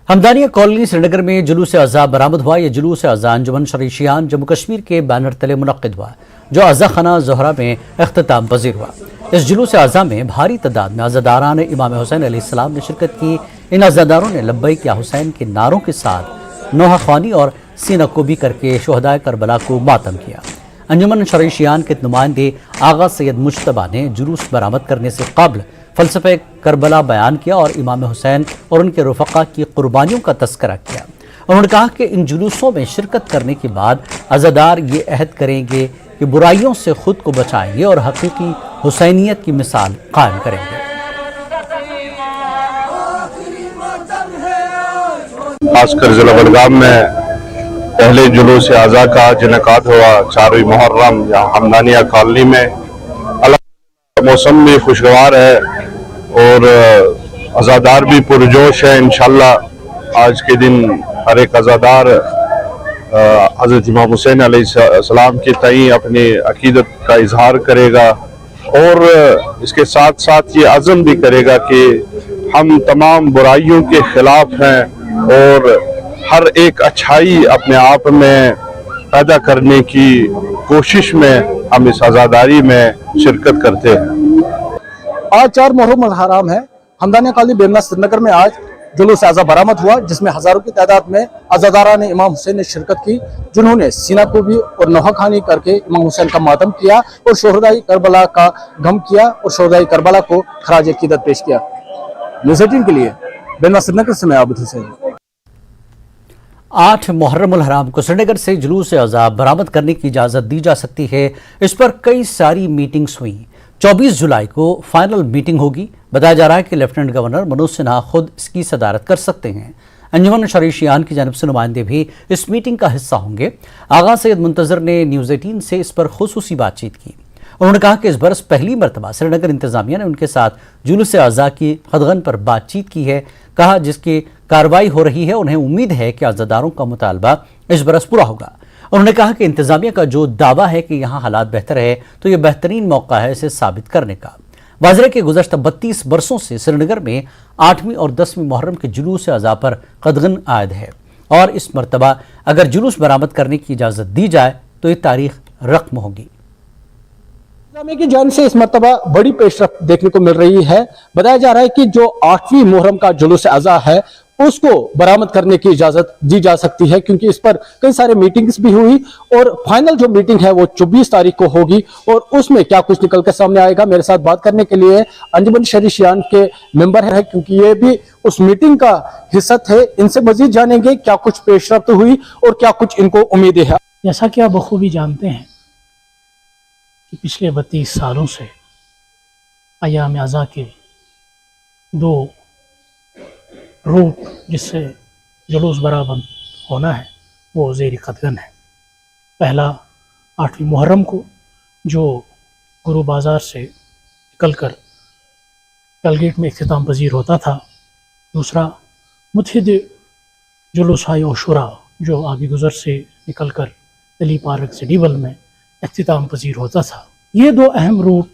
Hamdania colony Srinagar में जुलूस अज़ा बरामद हुआ। यह जुलूस अज़ा अंजुमन शरीशियान जम्मू कश्मीर के बैनर तले मुनक़्क़िद हुआ, जो अज़ा खाना ज़ोहरा में अख्तिताम पज़ीर हुआ। इस जुलूस अज़ा में भारी तादाद में अज़ादारान इमाम हुसैन अलैहिस्सलाम ने शिरकत की। इन अज़ादारों ने लब्बैक या हुसैन के नारों के साथ नोहा ख्वानी और सीना कोबी करके शुहदाए करबला को मातम किया। अंजुमन शरीशियान के नुमाइंदे आगा सैयद मुश्तबा ने जुलूस बरामद करने से कब्ल फ़लसफ़े करबला बयान किया और इमाम हुसैन और उनके रुफ़क़ा की कुर्बानियों का तस्करा किया। उन्होंने कहा कि इन जुलूसों में शिरकत करने के बाद अज़ादार ये अहद करेंगे कि बुराइयों से ख़ुद को बचाएंगे और हकीकी हुसैनियत की मिसाल कायम करेंगे। खासकर जिला बडगाम में पहले जुलूस आज़ा का इनेकाद हुआ 4 मुहर्रम यहाँ हमदानिया कॉलोनी में। मौसम भी खुशगवार है और अज़ादार भी पुरजोश है। इंशाअल्लाह आज के दिन हर एक अज़ादार हज़रत इमाम हुसैन अलैहिस्सलाम के तई अपनी अकीदत का इजहार करेगा और इसके साथ साथ ये अज़म भी करेगा कि हम तमाम बुराइयों के खिलाफ हैं और हर एक अच्छाई अपने आप में पैदा करने की कोशिश में हम इस आज़ादारी में शिरकत करते हैं। आज 4 मुहर्रम हराम है। हमदानिया कॉलोनी बेमना श्रीनगर में आज जुलूस आज़ा बरामद हुआ, जिसमें हजारों की तादाद में अज़ादारान इमाम हुसैन ने शिरकत की, जिन्होंने सीना कोबी और नोहा खानी करके इमाम हुसैन का मातम किया और शुहदाए करबला का गम किया और शुहदाए करबला को खराज अकीदत पेश किया। न्यूज़ 18 के लिए बेमना श्रीनगर से मैं आबिद हुसैन। 8 मुहर्रम उल हराम को श्रीनगर से जुलूस अज़ा बरामद करने की इजाज़त दी जा सकती है। इस पर कई सारी मीटिंग्स हुई। 24 जुलाई को फाइनल मीटिंग होगी। बताया जा रहा है कि लेफ्टिनेंट गवर्नर मनोज सिन्हा खुद इसकी सदारत कर सकते हैं। अंजुमन शरीशियान की जानिब से नुमाइंदे भी इस मीटिंग का हिस्सा होंगे। आगा सैयद मुंतज़र ने न्यूज़ 18 से इस पर खुसूसी बातचीत की। उन्होंने कहा कि इस बरस पहली मरतबा श्रीनगर इंतजामिया ने उनके साथ जुलूस अज़ा की खदगन पर बातचीत की है। कहा जिसकी कार्रवाई हो रही है, उन्हें उम्मीद है कि अज़ादारों का मुतालबा इस बरस पूरा होगा। उन्होंने कहा कि इंतजामिया का जो दावा है कि यहाँ हालात बेहतर है, तो ये बेहतरीन मौका है इसे साबित करने का। वाज़ेह के गुज़श्ता 32 बरसों से श्रीनगर में 8वीं और 10वीं मुहर्रम के जुलूस अज़ा पर कदगन आयद है और इस मरतबा अगर जुलूस बरामद करने की इजाज़त दी जाए तो ये तारीख रकम होगी। की जान से इस मरतबा बड़ी पेशरफ्त देखने को मिल रही है। बताया जा रहा है कि जो 8वीं मुहर्रम का जुलूस अज़ा है उसको बरामद करने की इजाजत दी जा सकती है, क्योंकि इस पर कई सारे मीटिंग्स भी हुई और फाइनल जो मीटिंग है वो 24 तारीख को होगी और उसमें क्या कुछ निकल कर सामने आएगा। मेरे साथ बात करने के लिए अंजुमन शरीशियान के मेंबर है, क्योंकि ये भी उस मीटिंग का हिस्सा थे। इनसे मजीद जानेंगे क्या कुछ पेशरफ्त हुई और क्या कुछ इनको उम्मीदें हैं। जैसा कि आप बखूबी जानते हैं कि पिछले 32 सालों से अय्याम अज़ा के 2 रूट जिससे जुलूस बरामद होना है वो ज़ेर कदगन है। पहला 8वीं मुहर्रम को जो गुरु बाज़ार से निकल कर कलगेट में इख्तिताम पजीर होता था। दूसरा मुतहिद जुलूस आशूरा जो आगे गुज़र से निकल कर अली पार्क सिडीवल में इख्तिताम पजीर होता था। ये 2 अहम रूट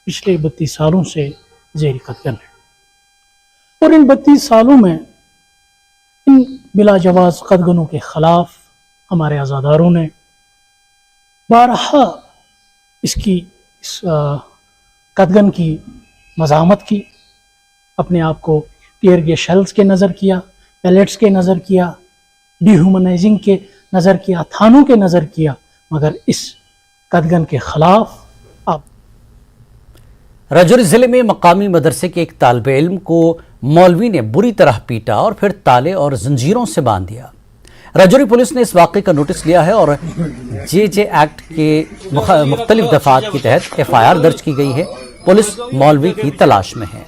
पिछले 32 सालों से ज़ेर कदगन है और इन 32 सालों में इन बिला जवाज़ कदगनों के ख़िलाफ़ हमारे अज़ादारों ने बारहा इस कदगन की मज़ामत की, अपने आप को टीयर गैस शेल्स के नज़र किया, पैलेट्स के नज़र किया, डिह्यूमनाइजिंग के नज़र किया, थानों के नज़र किया, मगर इस कदगन के ख़िलाफ़ राजौरी जिले में मकामी मदरसे के एक तालिबे इल्म को मौलवी ने बुरी तरह पीटा और फिर ताले और जंजीरों से बांध दिया। राजौरी पुलिस ने इस वाक़े का नोटिस लिया है और JJ एक्ट के मुख्तलिफ दफ़ात के तहत FIR दर्ज की गई है। पुलिस मौलवी की तलाश में है।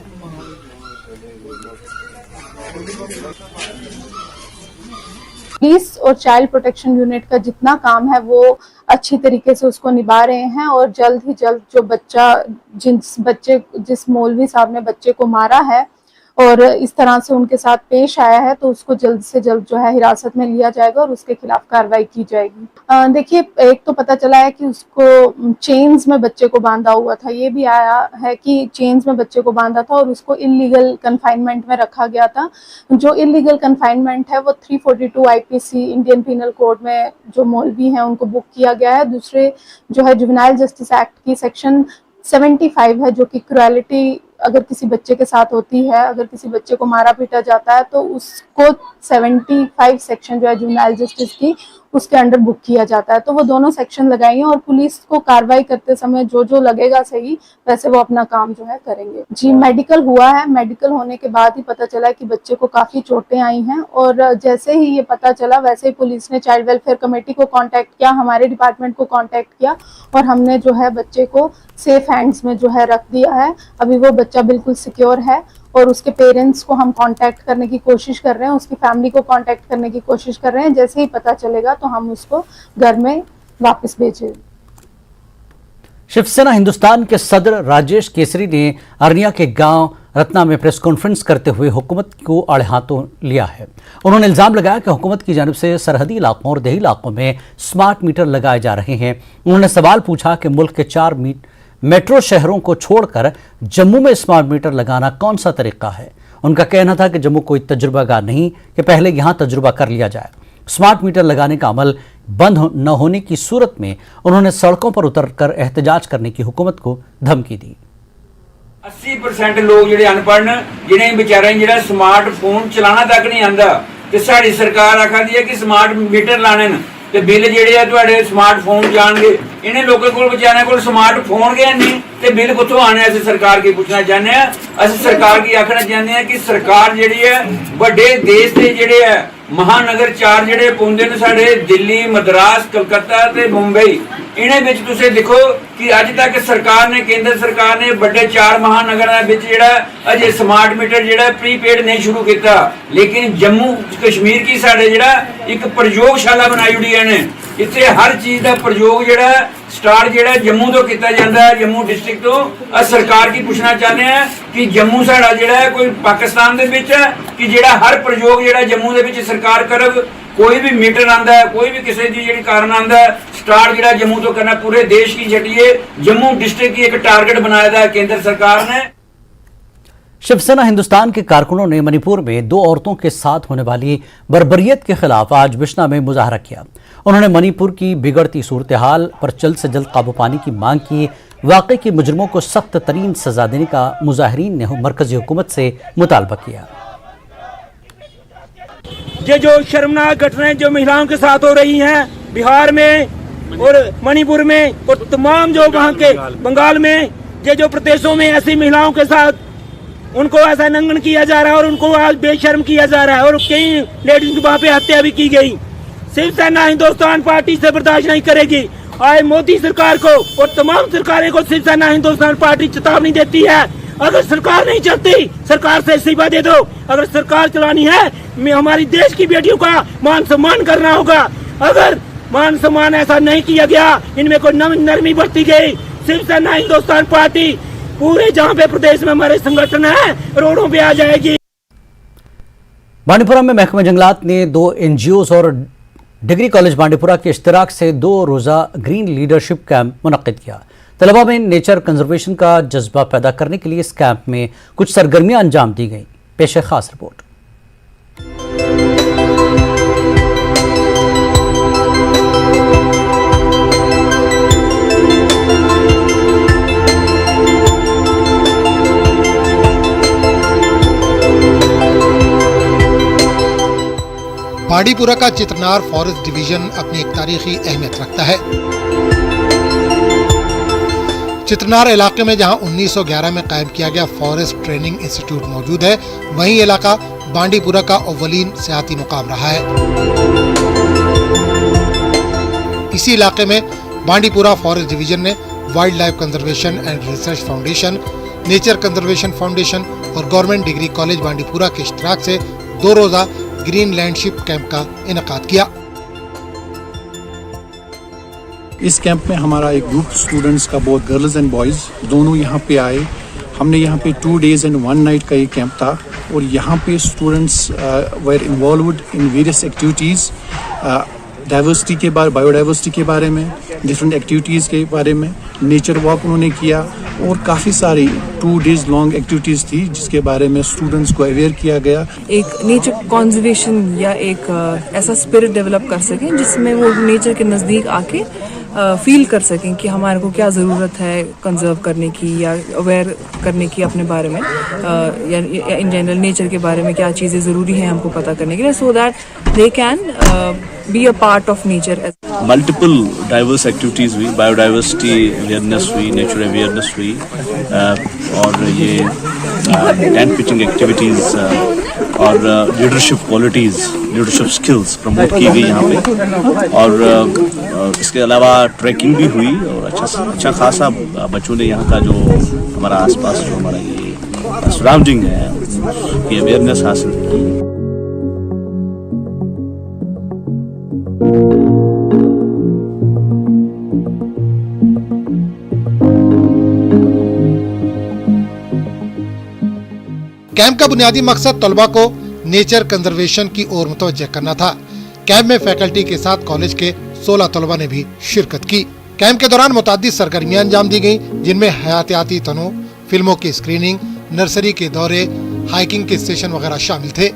पुलिस और चाइल्ड प्रोटेक्शन यूनिट का जितना काम है वो अच्छी तरीके से उसको निभा रहे हैं और जल्द ही जल्द जो बच्चा जिस मौलवी साहब ने बच्चे को मारा है और इस तरह से उनके साथ पेश आया है तो उसको जल्द से जल्द जो है हिरासत में लिया जाएगा और उसके खिलाफ कार्रवाई की जाएगी। देखिए, एक तो पता चला है कि उसको चेन्स में बच्चे को बांधा हुआ था, ये भी आया है कि चेन्स में बच्चे को बांधा था और उसको इलीगल कन्फाइनमेंट में रखा गया था। जो इलीगल कन्फाइनमेंट है वो 342 आईपीसी इंडियन पीनल कोड में जो मौलवी हैं उनको बुक किया गया है। दूसरे जो है जुवेनाइल जस्टिस एक्ट की सेक्शन 75 है जो कि क्रुएलिटी अगर किसी बच्चे के साथ होती है, अगर किसी बच्चे को मारा पीटा जाता है तो उसको 75 सेक्शन जो है जुवेनाइल जस्टिस की उसके अंडर बुक किया जाता है। तो वो दोनों सेक्शन लगाई हैं और पुलिस को कार्रवाई करते समय जो जो लगेगा सही वैसे वो अपना काम जो है करेंगे। जी, मेडिकल हुआ है, मेडिकल होने के बाद ही पता चला कि बच्चे को काफ़ी चोटें आई हैं और जैसे ही ये पता चला वैसे ही पुलिस ने चाइल्ड वेलफेयर कमेटी को कांटेक्ट किया, हमारे डिपार्टमेंट को कांटेक्ट किया और हमने जो है बच्चे को सेफ हैंड्स में जो है रख दिया है। अभी वो बच्चा बिल्कुल सिक्योर है और उसके पेरेंट्स को हम कांटेक्ट करने की कोशिश कर रहे हैं, उसकी फैमिली को कांटेक्ट करने की कोशिश कर रहे हैं। जैसे ही पता चलेगा तो हम उसको घर में वापस भेजेंगे। शिवसेना हिंदुस्तान के सदर राजेश केसरी ने अरनिया के गांव रत्ना में प्रेस कॉन्फ्रेंस करते हुए हुकूमत को आड़े हाथों लिया है। उन्होंने इल्जाम लगाया कि हुकूमत की जानिब से सरहदी इलाकों और देही इलाकों में स्मार्ट मीटर लगाए जा रहे हैं। उन्होंने सवाल पूछा कि मुल्क के 4 मेट्रो शहरों को छोड़कर जम्मू में स्मार्ट मीटर लगाना कौन सा तरीका है। उनका कहना था कि जम्मू कोई तजुर्बागार नहीं कि पहले यहाँ तजुर्बा कर लिया जाए। स्मार्ट मीटर लगाने का अमल बंद न होने की सूरत में उन्होंने सड़कों पर उतरकर एहतजाज करने की हुकूमत को धमकी दी। 80% लोग जिहड़े अनपढ़ ने जिन्हें बेचारे जिहड़ा स्मार्टफोन चलाना तक नहीं आंदा ते साडी सरकार आखदी है कि स्मार्ट मीटर लाने न ते बिल जिहड़े आ तुहाडे स्मार्टफोन जाणगे। इन्हें लोगों को बेचारे को स्मार्टफोन गए नहीं ते बिल कित्थों आने। असीं सरकार की पूछना चाहते हैं, असीं सरकार की आखना चाहते हैं कि सरकार जिहड़ी है वड्डे देश दे जिहड़े है महानगर 4 जिहड़े पौंदे ने साडे दिल्ली, मद्रास, कलकत्ता ते मुंबई, इन्हें विच तुसीं देखो कि अज तक सरकार ने, केंद्र सरकार ने वड्डे 4 महानगरां विच जिहड़ा अजे स्मार्ट मीटर जिहड़ा प्रीपेड नहीं शुरू किया। लेकिन जम्मू कश्मीर की साडे जिहड़ा एक प्रयोगशाला बनाई हुई है ने, इत्थे हर चीज़ का प्रयोग जिहड़ा स्टार्ट जिहड़ा जम्मू तो किया जाता है, जम्मू डिस्ट्रिक्ट तो। अस सरकार की पूछना चाहते हैं कि जम्मू साडा जिहड़ा है कोई पाकिस्तान दे विच है कि जिहड़ा हर प्रयोग जिहड़ा जम्मू दे विच सरकार करग। कोई भी मीटर आंदा है, कोई भी किसी की जिहड़ी कारण आंदा है, स्टार्ट जिहड़ा जम्मू तो करना। पूरे देश की जटिए जम्मू डिस्ट्रिक्ट की एक टारगेट बनाया था केंद्र सरकार ने। शिवसेना हिंदुस्तान के कारकुनों ने मणिपुर में 2 औरतों के साथ होने वाली बर्बरियत के खिलाफ आज बिश्ना में मुजाहरा किया। उन्होंने मणिपुर की बिगड़ती सूरत हाल पर जल्द से जल्द काबू पाने की मांग की। वाकई के मुजरिमों को सख्त तरीन सजा देने का मुजाहिरीन ने मरकजी हुकूमत से मुतालबा किया। ये जो शर्मनाक घटनाएं जो महिलाओं के साथ हो रही हैं बिहार में और मणिपुर में और तमाम जो वहाँ के बंगाल में, ये जो प्रदेशों में ऐसी महिलाओं के साथ उनको ऐसा नंगन किया जा रहा है और उनको आज बेशर्म किया जा रहा है और कई लेडीज की वहाँ पे हत्या भी की गई। शिवसेना हिंदुस्तान पार्टी से बर्दाश्त नहीं करेगी। आए मोदी सरकार को और तमाम सरकारें को शिवसेना हिंदुस्तान पार्टी चेतावनी देती है, अगर सरकार नहीं चलती सरकार से इस्तीफा दे दो। अगर सरकार चलानी है हमारी देश की बेटियों का मान सम्मान करना होगा। अगर मान सम्मान ऐसा नहीं किया गया, इनमें कोई नरमी बरती गई, शिवसेना हिंदुस्तान पार्टी पूरे जहां पे प्रदेश में हमारे संगठन है रोडों पे आ जाएगी। बांडीपुरा में महकमा जंगलात ने 2 NGOs और डिग्री कॉलेज बांडीपुरा के इश्तिराक से 2 रोज़ा ग्रीन लीडरशिप कैंप मुनक्किद किया। तलबा में नेचर कंजर्वेशन का जज्बा पैदा करने के लिए इस कैंप में कुछ सरगर्मियां अंजाम दी गई। पेश है खास रिपोर्ट। बांडीपुरा का चित्रनार फॉरेस्ट डिवीजन अपनी एक तारीखी अहमियत रखता है। चित्रनार इलाके में जहां 1911 में कायम किया गया फॉरेस्ट ट्रेनिंग इंस्टीट्यूट मौजूद है, वहीं इलाका बांडीपुरा का अव्वलीन सियाती मुकाम रहा है। इसी इलाके में बांडीपुरा फॉरेस्ट डिवीजन ने wild life conservation and research foundation, nature conservation foundation और गवर्नमेंट डिग्री कॉलेज बांडीपुरा के इश्तिराक से 2 रोजा ग्रीन लैंडशिप कैंप का इनेकाद किया। इस कैंप में हमारा एक ग्रुप स्टूडेंट्स का, बोथ गर्ल्स एंड बॉयज दोनों यहाँ पे आए। हमने यहाँ पे 2 days and 1 night का ये कैंप था। और यहाँ पे students were involved in various activities, diversity के बारे, बायोडाइवर्सिटी के बारे में, डिफरेंट एक्टिविटीज़ के बारे में, नेचर वॉक उन्होंने किया और काफ़ी सारी 2 days लॉन्ग एक्टिविटीज़ थी जिसके बारे में स्टूडेंट्स को अवेयर किया गया। एक नेचर कॉन्जर्वेशन या एक ऐसा स्पिरिट डेवलप कर सकें जिसमें वो नेचर के नज़दीक आके फील कर सकें कि हमारे को क्या ज़रूरत है कंजर्व करने की या अवेयर करने की अपने बारे में, या इन जनरल नेचर के बारे में क्या चीज़ें ज़रूरी हैं हमको पता करने के लिए, so that they can be a part of nature. Multiple diverse activities हुई, बायोडाइवर्सिटी अवेयरनेस हुई, नेचर अवेयरनेस हुई, और ये टेंट पिचिंग एक्टिविटीज़ और leadership qualities, leadership skills promote की गई यहाँ पे। और इसके अलावा ट्रैकिंग भी हुई और अच्छा खासा बच्चों ने यहाँ का जो हमारा आसपास जो हमारा ये सराउंडिंग है उसकी अवेयरनेस हासिल की। कैंप का बुनियादी मकसद तलबा को नेचर कंजर्वेशन की ओर मुतवज्जह करना था। कैंप में फैकल्टी के साथ कॉलेज के 16 तलबा ने भी शिरकत की। कैंप के दौरान मुताद्दिद सरगर्मियां अंजाम दी गईं, जिनमें हयातियाती तनों, फिल्मों की स्क्रीनिंग, नर्सरी के दौरे, हाइकिंग के स्टेशन वगैरह शामिल थे।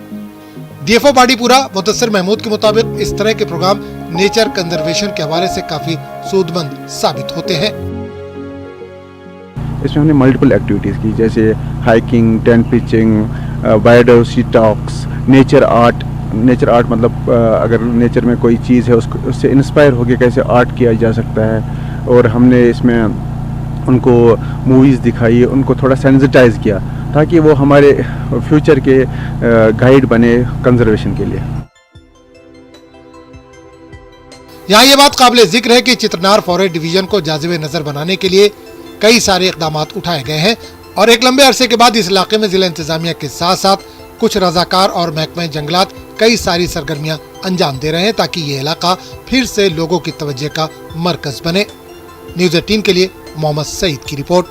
डीएफओ बांडीपुरा मुदस्सिर महमूद के मुताबिक इस तरह के प्रोग्राम नेचर कंजर्वेशन के हवाले से काफी सूदमंद साबित होते हैं। इसमें हमने मल्टीपल एक्टिविटीज़ की, जैसे hiking, tent pitching, biodiversity talks, nature art. Nature art मतलब अगर नेचर में कोई चीज़ है उससे इंस्पायर होकर कैसे आर्ट किया जा सकता है। और हमने इसमें उनको मूवीज़ दिखाई, उनको थोड़ा सेंसिटाइज किया ताकि वो हमारे फ्यूचर के गाइड बने कंजर्वेशन के लिए। यहाँ ये बात काबिल जिक्र है कि चित्रनार फॉरेस्ट डिवीजन को जाज़िब नज़र बनाने के लिए कई सारे इकदाम उठाए गए हैं और एक लंबे अरसे के बाद इस इलाके में जिला इंतजामिया के साथ साथ कुछ रजाकार और महकमे जंगलात कई सारी सरगर्मियां अंजाम दे रहे हैं ताकि ये इलाका फिर से लोगों की तवज्जो का मरकज बने। न्यूज़ 18 के लिए मोहम्मद सईद की रिपोर्ट।